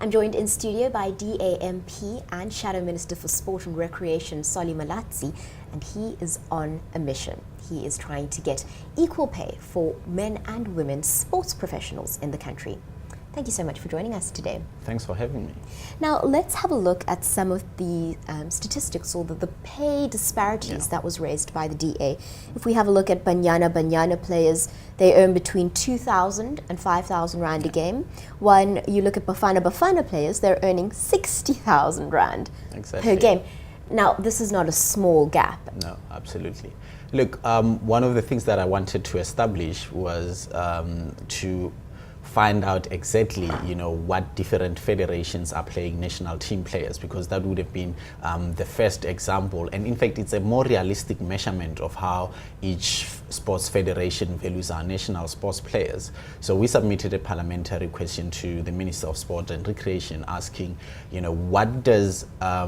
I'm joined in studio by DAMP and Shadow Minister for Sport and Recreation, Solly Malatsi, and he is on a mission. He is trying to get equal pay for men and women sports professionals in the country. Thank you so much for joining us today. Thanks for having me. Now, let's have a look at some of the statistics or the pay disparities that was raised by the DA. If we have a look at Banyana players, they earn between 2,000 and 5,000 Rand a game. When you look at Bafana players, they're earning 60,000 Rand per game. Now, this is not a small gap. No, absolutely. Look, one of the things that I wanted to establish was to find out exactly, what different federations are playing national team players, because that would have been the first example. And in fact, it's a more realistic measurement of how each sports federation values our national sports players. So we submitted a parliamentary question to the Minister of Sport and Recreation asking, what does a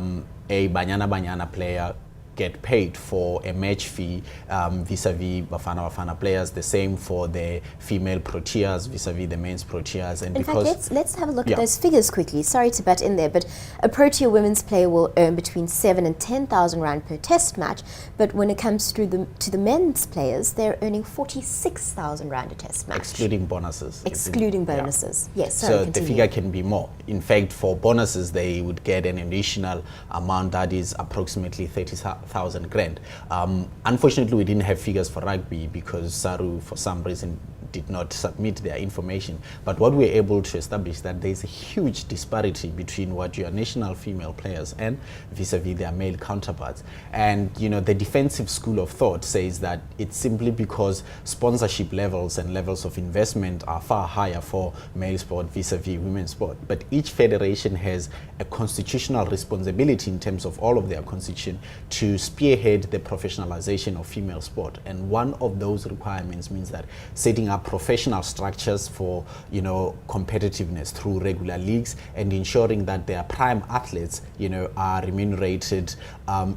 Banyana player get paid for a match fee vis-a-vis Bafana players, the same for the female Proteas vis-a-vis the men's Proteas. And in fact, let's have a look at those figures quickly. Sorry to butt in there, but a Protea women's player will earn between 7,000 and 10,000 Rand per test match, but when it comes to the men's players, they're earning 46,000 Rand a test match. Excluding bonuses. Excluding bonuses, yes. So the figure can be more. In fact, for bonuses, they would get an additional amount that is approximately 30,000 Rand. Unfortunately, we didn't have figures for rugby because SARU, for some reason, did not submit their information. But what we're able to establish that there's a huge disparity between what your national female players earn vis-a-vis their male counterparts. And the defensive school of thought says that it's simply because sponsorship levels and levels of investment are far higher for male sport vis-a-vis women's sport. But each federation has a constitutional responsibility in terms of all of their constitution to spearhead the professionalization of female sport. And one of those requirements means that setting up professional structures for competitiveness through regular leagues and ensuring that their prime athletes are remunerated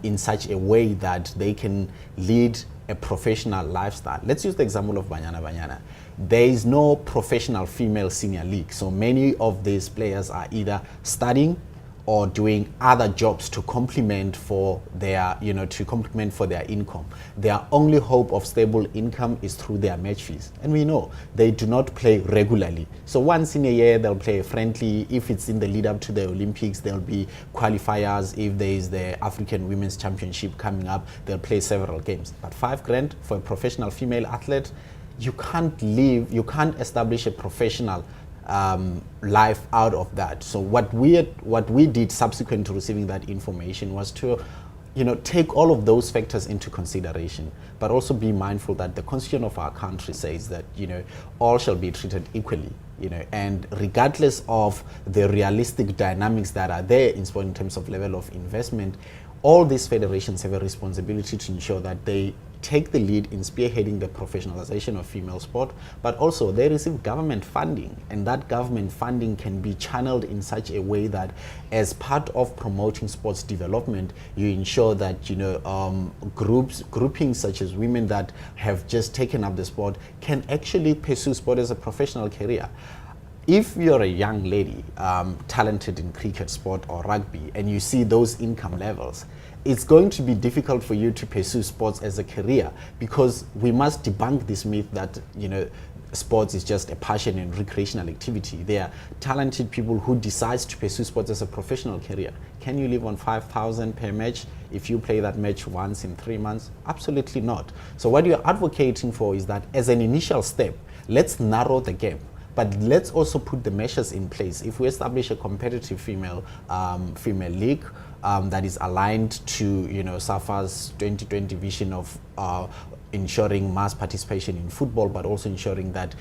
in such a way that they can lead a professional lifestyle. Let's use the example of Banyana. There is no professional female senior league, so many of these players are either studying or doing other jobs to complement for their income. Their only hope of stable income is through their match fees. And we know they do not play regularly. So once in a year, they'll play a friendly. If it's in the lead up to the Olympics, there'll be qualifiers. If there is the African Women's Championship coming up, they'll play several games. But 5 grand for a professional female athlete, you can't establish a professional life out of that. So what we did subsequent to receiving that information was to take all of those factors into consideration, but also be mindful that the constitution of our country says that all shall be treated equally, and regardless of the realistic dynamics that are there in sport in terms of level of investment, all these federations have a responsibility to ensure that they take the lead in spearheading the professionalization of female sport, but also they receive government funding, and that government funding can be channeled in such a way that as part of promoting sports development, you ensure that groupings such as women that have just taken up the sport can actually pursue sport as a professional career. If you're a young lady talented in cricket, sport or rugby, and you see those income levels, it's going to be difficult for you to pursue sports as a career, because we must debunk this myth that sports is just a passion and recreational activity. There are talented people who decide to pursue sports as a professional career. Can you live on 5,000 per match if you play that match once in 3 months? Absolutely not. So what you're advocating for is that as an initial step, let's narrow the gap. But let's also put the measures in place. If we establish a competitive female league that is aligned to SAFA's 2020 vision of ensuring mass participation in football, but also ensuring that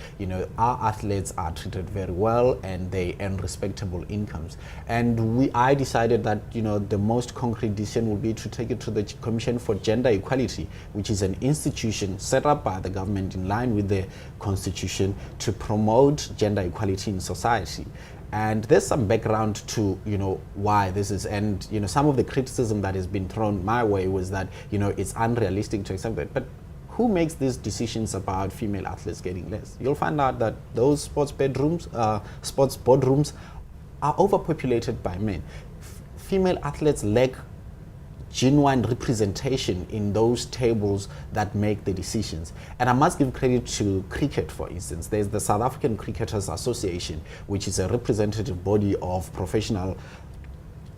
our athletes are treated very well and they earn respectable incomes. And I decided that the most concrete decision will be to take it to the Commission for Gender Equality, which is an institution set up by the government in line with the Constitution to promote gender equality in society. And there's some background to why this is, and some of the criticism that has been thrown my way was that it's unrealistic to accept that. But who makes these decisions about female athletes getting less? You'll find out that those sports boardrooms are overpopulated by men. Female athletes lack genuine representation in those tables that make the decisions. And I must give credit to cricket, for instance. There's the South African Cricketers Association, which is a representative body of professional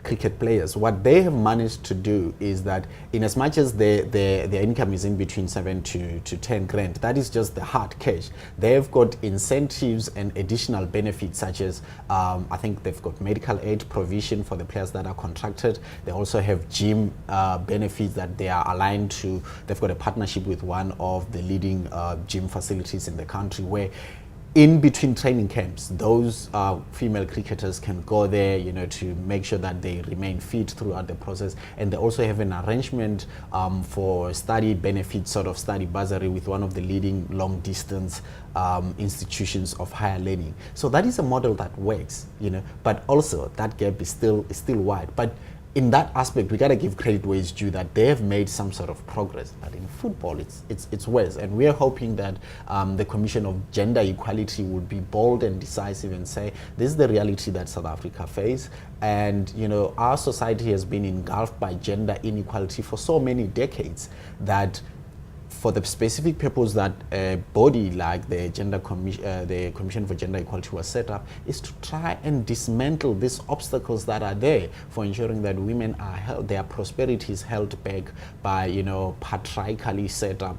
cricket players. What they have managed to do is that in as much as their income is in between 7 to 10 grand, that is just the hard cash. They've got incentives and additional benefits such as I think they've got medical aid provision for the players that are contracted. They also have gym benefits that they are aligned to. They've got a partnership with one of the leading gym facilities in the country where in between training camps, those female cricketers can go there, you know, to make sure that they remain fit throughout the process. And they also have an arrangement for study benefits, sort of study bursary with one of the leading long distance institutions of higher learning. So that is a model that works, you know, but also that gap is still wide. But in that aspect, we gotta give credit where it's due that they have made some sort of progress. But in football, it's worse, and we are hoping that the Commission of Gender Equality would be bold and decisive and say this is the reality that South Africa faces, and you know our society has been engulfed by gender inequality for so many decades that, for the specific purpose that a body like the the Commission for Gender Equality was set up, is to try and dismantle these obstacles that are there for ensuring that women are held, their prosperity is held back by, you know, patriarchally set up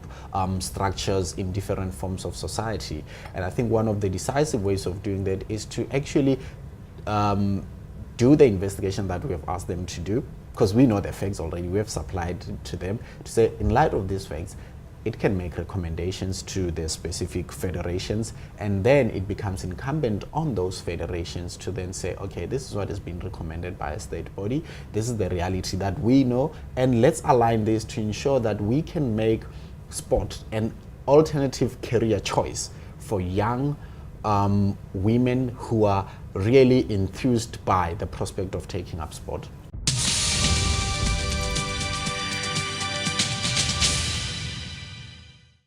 structures in different forms of society. And I think one of the decisive ways of doing that is to actually do the investigation that we have asked them to do, because we know the facts already. We have supplied to them to say, in light of these facts, it can make recommendations to the specific federations, and then it becomes incumbent on those federations to then say, okay, this is what has been recommended by a state body, this is the reality that we know, and let's align this to ensure that we can make sport an alternative career choice for young women who are really enthused by the prospect of taking up sport.